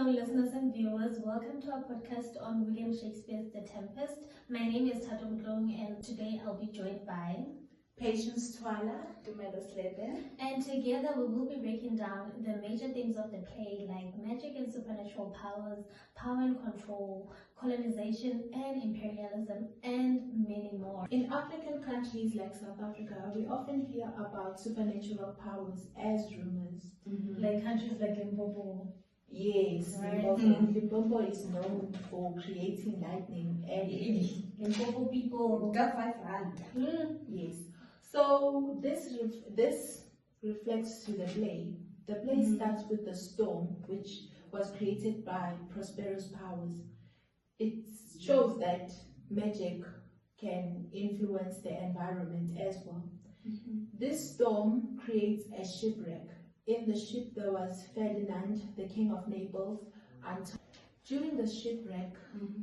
Hello, listeners and viewers. Welcome to our podcast on William Shakespeare's The Tempest. My name is Thato, and today I'll be joined by Patience Twala, Tumelo. And together we will be breaking down the major themes of the play, like magic and supernatural powers, power and control, colonization and imperialism, and many more. In African countries like South Africa, we often hear about supernatural powers as rumors. Like countries like Limpopo. Yes, Right. Limpopo is known for creating lightning and Limpopo people. Got 5 rand. Yes. So this reflects to the play. The play starts with the storm, which was created by Prospero's powers. It shows that magic can influence the environment as well. This storm creates a shipwreck. In the ship there was Ferdinand, the king of Naples, and during the shipwreck,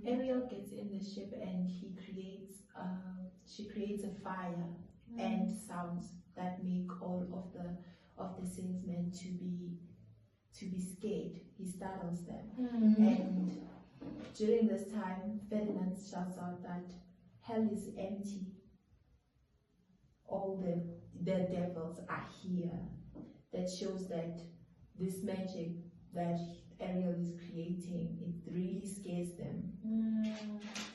Ariel gets in the ship and she creates a fire and sounds that make all of the salesmen to be scared. He startles them, and during this time, Ferdinand shouts out that hell is empty. All the devils are here. That shows that this magic that Ariel is creating, it really scares them.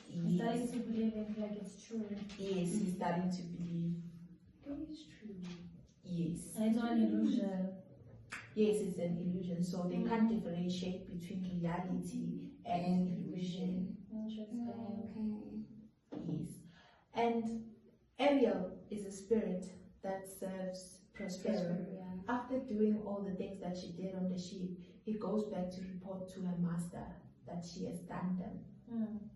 He's starting to believe it like it's true. Yes, he's starting to believe it's true. Yes. And it's not an illusion. Yes, it's an illusion. So they can't differentiate between reality and illusion. Interesting. Yes. And Ariel is a spirit that serves Prospero. After doing all the things that she did on the ship, he goes back to report to her master that she has done them.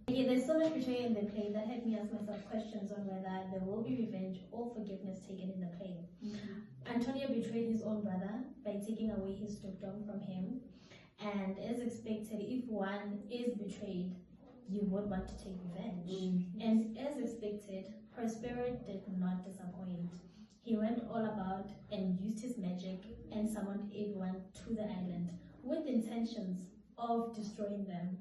Yeah, there's so much betrayal in the play that had me ask myself questions on whether there will be revenge or forgiveness taken in the play. Antonio betrayed his own brother by taking away his dukedom from him, and as expected, if one is betrayed, you would want to take revenge. And as expected, Prospero did not disappoint. He went all about and used his magic and summoned everyone to the island with intentions of destroying them.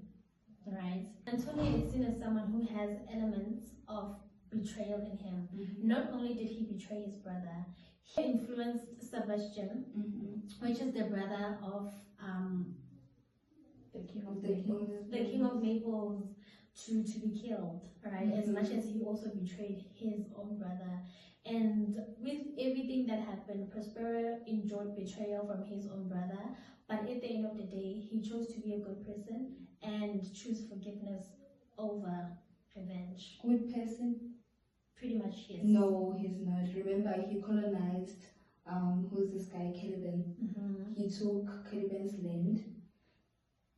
Right? Antonio is seen as someone who has elements of betrayal in him. Not only did he betray his brother, he influenced Sebastian, which is the brother of The king of the king of Naples, to be killed. Right? As much as he also betrayed his own brother. And with everything that happened, Prospero enjoyed betrayal from his own brother, but at the end of the day, he chose to be a good person and choose forgiveness over revenge. Good person? Pretty much, yes. No, he's not. Remember, he colonized, who's this guy, Caliban. He took Caliban's land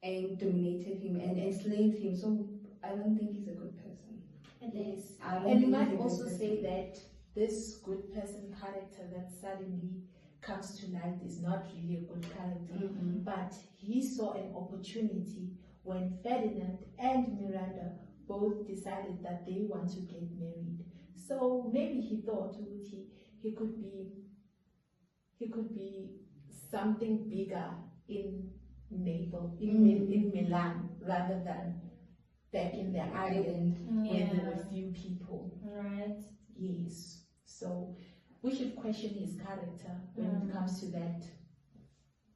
and dominated him and enslaved him, so I don't think he's a good person. Yes. And you might also say that this good person character that suddenly comes to light is not really a good character, but he saw an opportunity when Ferdinand and Miranda both decided that they want to get married. So maybe he thought he could be something bigger in Naples, in Milan, rather than back in the island where there were few people. Right. Yes. So we should question his character when it comes to that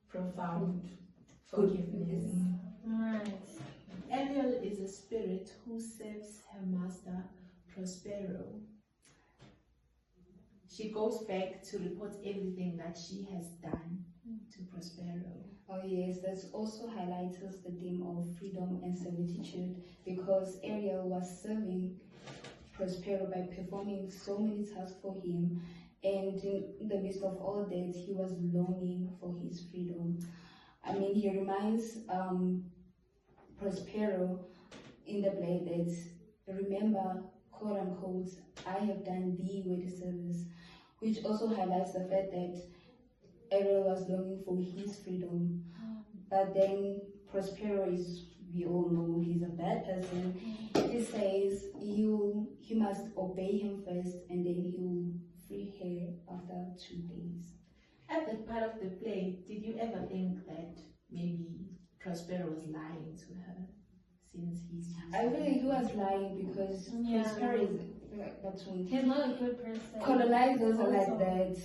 profound forgiveness. Right. Ariel is a spirit who serves her master Prospero. She goes back to report everything that she has done to Prospero. Oh yes, that also highlights the theme of freedom and servitude, because Ariel was serving Prospero by performing so many tasks for him, and in the midst of all that, he was longing for his freedom. I mean, he reminds Prospero in the play that, remember, quote unquote, I have done thee with service, which also highlights the fact that Ariel was longing for his freedom. But then Prospero is, we all know, he's a bad person. He says he must obey him first, and then he will free her after 2 days. At that part of the play, did you ever think that maybe Prospero was lying to her since he's. I feel like he was lying because Yeah. Prospero is like that's when He's not a good person. colonizers are like Also, that.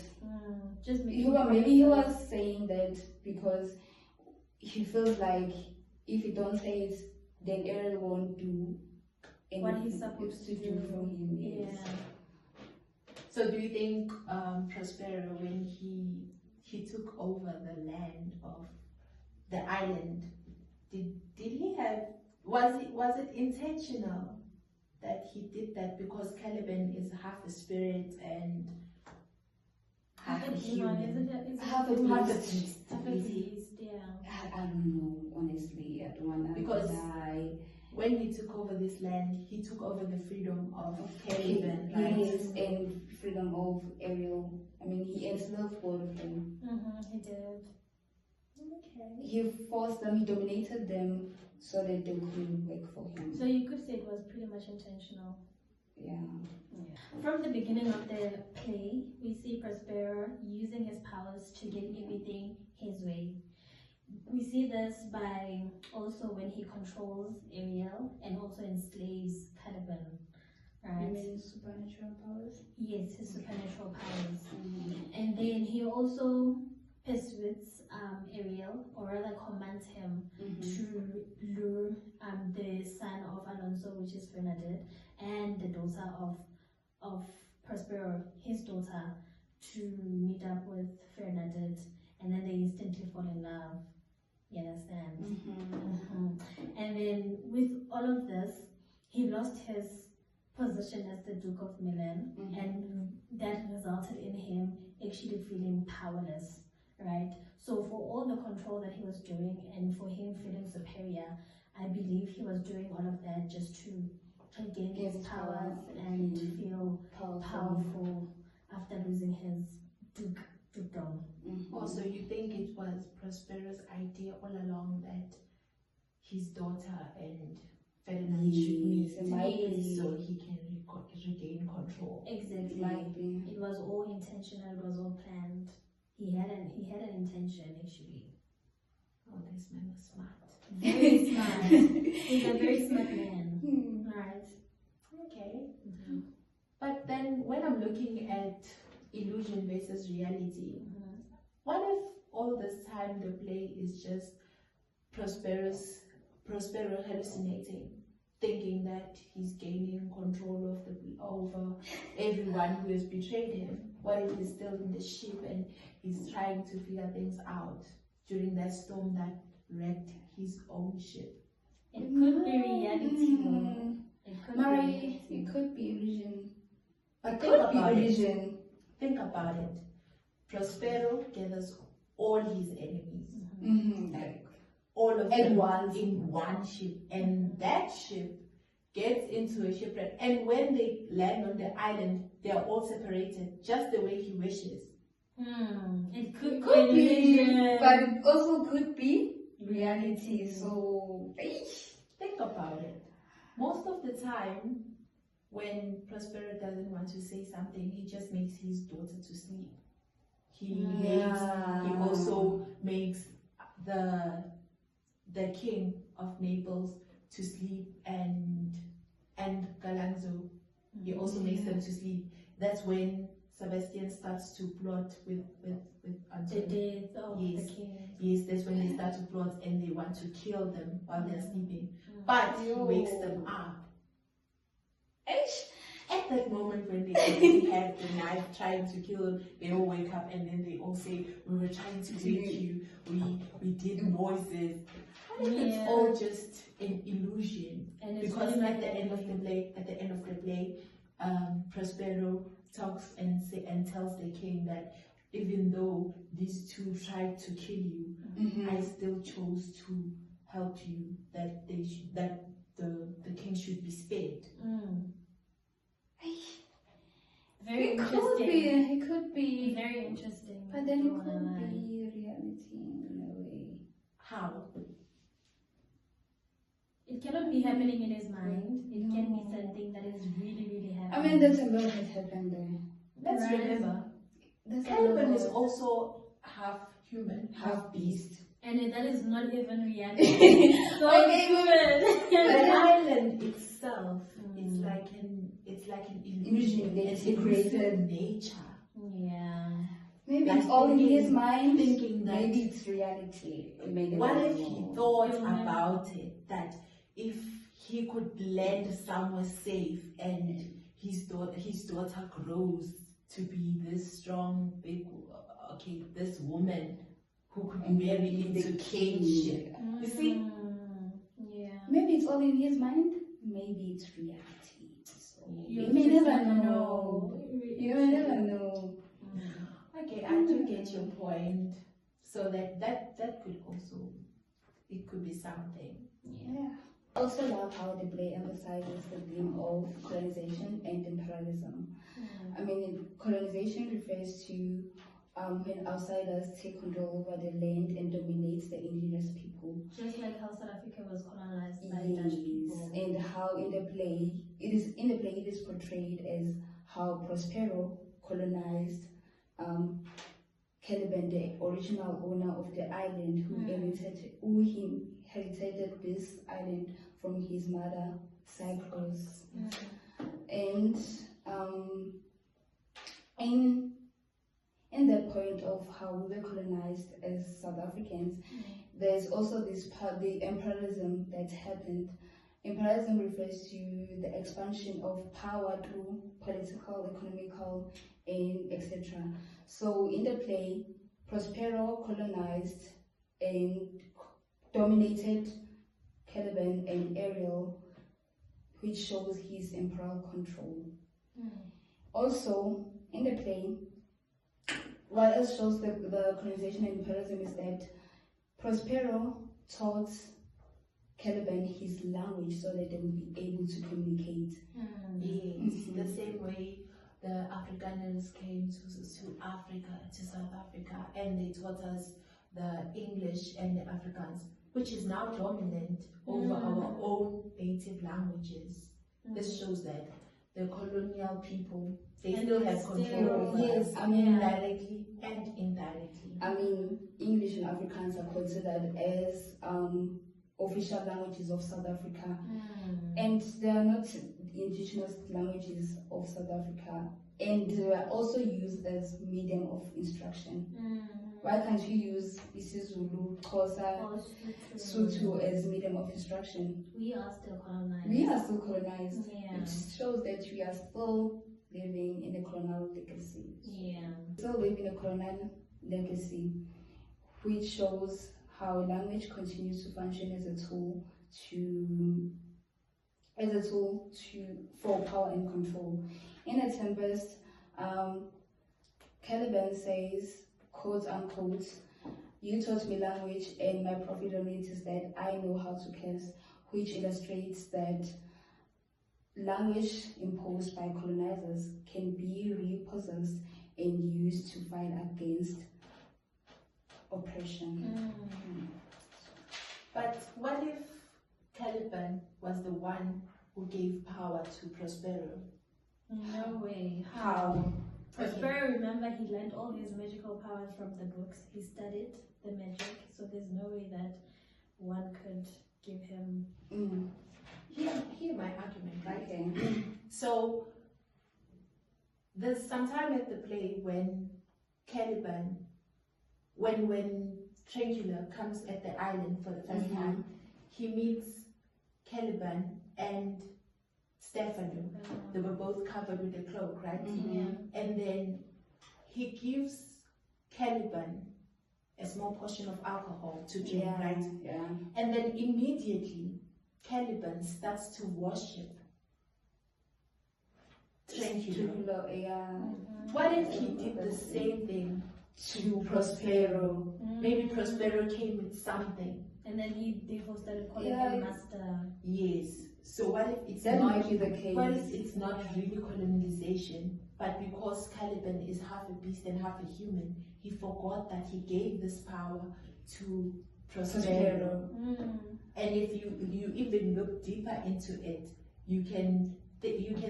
Just Maybe he was saying that because he feels like if you don't say it, then Ariel won't do what he's supposed to do for him. Yes. Yeah. So do you think Prospero, when he took over the land of the island, did he have, was it intentional that he did that, because Caliban is half a spirit and half a human? Half a beast. Half a beast, yeah. I don't know, honestly. I don't want to Because die. when he took over this land, he took over the freedom of Caliban, right? Yes, and freedom of Ariel. I mean, he enslaved both of them. He did. Okay. He forced them, he dominated them so that they couldn't work for him. So you could say it was pretty much intentional. Yeah. From the beginning of the play, we see Prospero using his powers to get everything his way. We see this by also when he controls Ariel and also enslaves Caliban, right? Supernatural powers? Yes, his supernatural powers. And then he also persuades Ariel, or rather commands him to lure the son of Alonso, which is Bernadette, and the daughter of Prospero, his daughter, to meet up with Bernadette, and then they instantly fall in love. You understand? And then with all of this, he lost his position as the Duke of Milan, and that resulted in him actually feeling powerless, right? So for all the control that he was doing and for him feeling superior, I believe he was doing all of that just to gain his powers and feel powerful after losing his dukedom. Also, you think it was Prospero's idea all along that his daughter and Ferdinand should meet so he can regain control? Exactly. It was all intentional, it was all planned. He had an intention actually. Oh, this man was smart. Very smart. He's a very smart man. Right. Okay. But then when I'm looking at illusion versus reality, what if all this time the play is just Prospero hallucinating, thinking that he's gaining control over everyone who has betrayed him? What if he's still in the ship and he's trying to figure things out during that storm that wrecked his own ship? It could be reality though. It could be illusion. But think about it. Prospero gathers all his enemies, all of them in one ship, and that ship gets into a shipwreck. And when they land on the island, they are all separated, just the way he wishes. It could be, illusion. but it also could be reality. So think about it. Most of the time, when Prospero doesn't want to say something, he just makes his daughter to sleep. He also makes the king of Naples to sleep, and Galanzo. He also makes them to sleep. That's when Sebastian starts to plot with Antonio. The death of the king. Yes, that's when they start to plot and they want to kill them while they're sleeping. But he wakes them up. At that moment when they already have the knife trying to kill him, they all wake up and then they all say, "We were trying to wake you. We did noises." It's all just an illusion. And because at the end of the play, Prospero talks and tells the king that even though these two tried to kill you, I still chose to help you. That the king should be spared. Very It could be very interesting. But then it could be reality in a way. How? It cannot be happening in his mind. It can be something that is really, really happening. I mean, there's a lot that happened there. Let's remember, Caliban is also half human, half beast. And that is not even reality. So The island itself, it's like an illusion. It's It's created. nature. Yeah. Maybe Like it's all in his thinking- mind. thinking that- maybe it's reality. Maybe What not. if he thought Yeah. about it, that if he could land somewhere safe and his daughter grows to be this strong, big, this woman who could And marry then into the kingship. You see? Yeah. Maybe it's all in his mind. Maybe it's reality. So You may just never never know. You may never know. Okay, I do get your point. So that could also, it could be something. Yeah. I also love how the play emphasizes the theme of colonization and imperialism. I mean, colonization refers to when outsiders take control over the land and dominate the indigenous people. Just like how South Africa was colonized by Yes, Dutch people. and how in the play it is portrayed as how Prospero colonized Caliban, the original owner of the island, who inherited this island from his mother Cyprus. And in that point of how we were colonized as South Africans, there's also this part, the imperialism that happened. Imperialism refers to the expansion of power through political, economical, and etc. So in the play, Prospero colonized and dominated Caliban and Ariel, which shows his imperial control. Also, in the play, what else shows the colonization and imperialism is that Prospero taught Caliban his language so that they would be able to communicate. Yes, the same way the Afrikaners came to Africa, to South Africa, and they taught us the English and the Afrikaans, which is now dominant over our own native languages. This shows that the colonial people, they And still have still- control over Yes, us, I mean- directly and indirectly. I mean, English and Afrikaans are considered as official languages of South Africa, and they are not indigenous languages of South Africa, and they are also used as medium of instruction. Why can't you use isiZulu, Xhosa, Sotho as medium of instruction? We are still colonized. We are still colonized. Yeah. It shows that we are still living in a colonial legacy. Yeah. Still living a colonial legacy, which shows how language continues to function as a tool for power and control. In a Tempest, Caliban says, quote unquote, "You taught me language, and my profit on it is that I know how to curse," which illustrates that language imposed by colonizers can be repossessed and used to fight against oppression. But what if Caliban was the one who gave power to Prospero? No way. How? Prospero, remember, he learned all his magical powers from the books. He studied the magic, so there's no way that one could give him. Hear my argument, right? Okay. So there's some time at the play when Caliban, when Tranquilla comes at the island for the first time, he meets Caliban and Stefano. They were both covered with a cloak, right? And then he gives Caliban a small portion of alcohol to drink, right? Yeah. And then immediately Caliban starts to worship Tranquilla. Yeah. What if he did the same thing to Prospero? Maybe Prospero came with something. And then he therefore started calling Yeah. him master. Yes. So what if it's That not? might be the case. What if it's not really colonization, but because Caliban is half a beast and half a human, he forgot that he gave this power to Prospero. And if you even look deeper into it, you can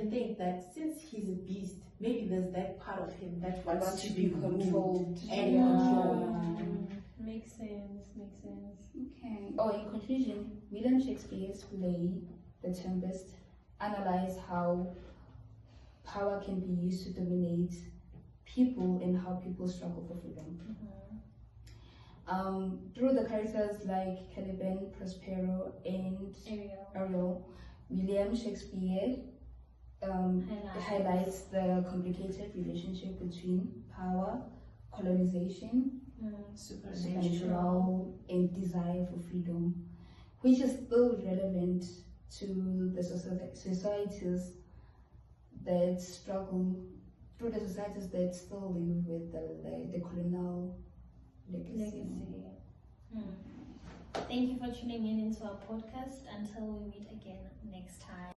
think that since he's a beast, maybe there's that part of him that wants to be controlled. and controlled. Makes sense. Okay. Oh, in conclusion, William Shakespeare's play, The Tempest, analyzed how power can be used to dominate people and how people struggle for freedom. Through the characters like Caliban, Prospero, and Ariel, William Shakespeare highlights the complicated relationship between power, colonization, supernatural, and desire for freedom, which is still relevant to the societies that struggle, through the societies that still live with the colonial legacy. Thank you for tuning in into our podcast. Until we meet again next time.